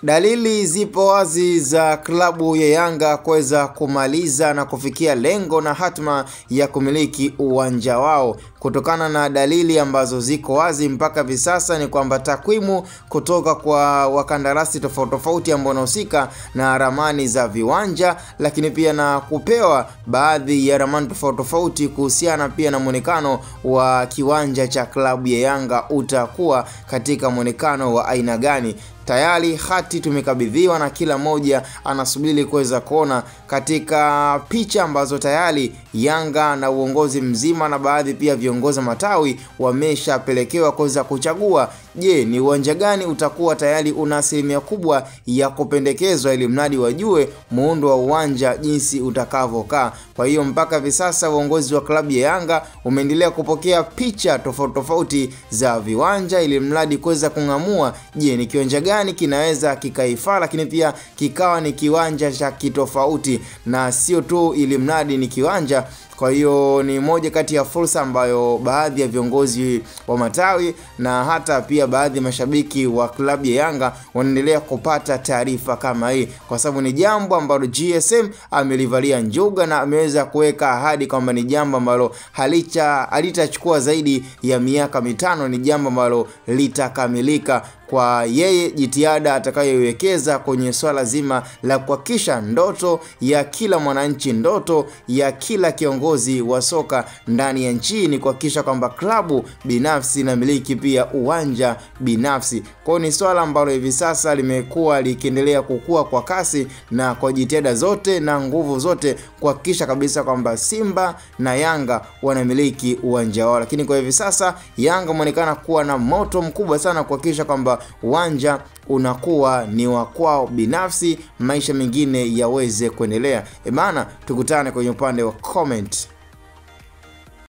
Dalili zipo wazi za klabu ya Yanga kuweza kumaliza na kufikia lengo na hatma ya kumiliki uwanja wao. Kutokana na dalili ambazo ziko wazi mpaka hivi sasa ni kwamba takwimu kutoka kwa wakandarasi tofauti ambao wanahusika na ramani za viwanja, lakini pia na kupewa baadhi ya ramani tofauti kuhusiana pia na muonekano wa kiwanja cha klabu ya Yanga utakuwa katika muonekano wa aina gani. Tayari hati tumekabidhiwa na kila moja anasubiri kuweza kuona katika picha ambazo tayari Yanga na uongozi mzima na baadhi pia viongozi matawi wameshapelekewa kuweza kuchagua. Je, ni uwanja gani utakuwa tayari una asilimia kubwa ya kupendekezwa ili mradi wajue muundo wa uwanja jinsi utakavyokaa. Kwa hiyo mpaka hivi sasa uongozi wa klabu ya Yanga umeendelea kupokea picha tofauti za viwanja ili mradi kuweza kung'amua je, ni kiwanja gani kinaweza kikaifaa, lakini pia kikawa ni kiwanja cha kitofauti na sio tu ili mradi ni kiwanja. Kwa hiyo ni moja kati ya fursa ambayo baadhi ya viongozi wa matawi na hata pia baadhi ya mashabiki wa klabu ya Yanga wanaendelea kupata taarifa kama hii, kwa sababu ni jambo ambalo GSM amelivalia njuga na ameweza kuweka ahadi kwamba ni jambo ambalo halitachukua zaidi ya miaka 5, ni jambo ambalo litakamilika kwa yeye jitihada atakayoiwekeza kwenye swala zima la kuhakikisha ndoto ya kila mwananchi, ndoto ya kila kiongozi wa soka ndani ya nchi ni kuhakikisha kwamba klabu binafsi na miliki pia uwanja binafsi. Kwa hiyo ni swala ambalo hivi sasa limekuwa likiendelea kukua kwa kasi na kwa jitihada zote na nguvu zote kuhakikisha kabisa kwamba Simba na Yanga wanamiliki uwanja wao. Lakini kwa hivi sasa Yanga muonekana kuwa na moto mkubwa sana kuhakikisha kwamba uwanja unakuwa ni wa kwao binafsi, maisha mengine yaweze kuendelea. Ebana, tukutane kwenye upande wa comment.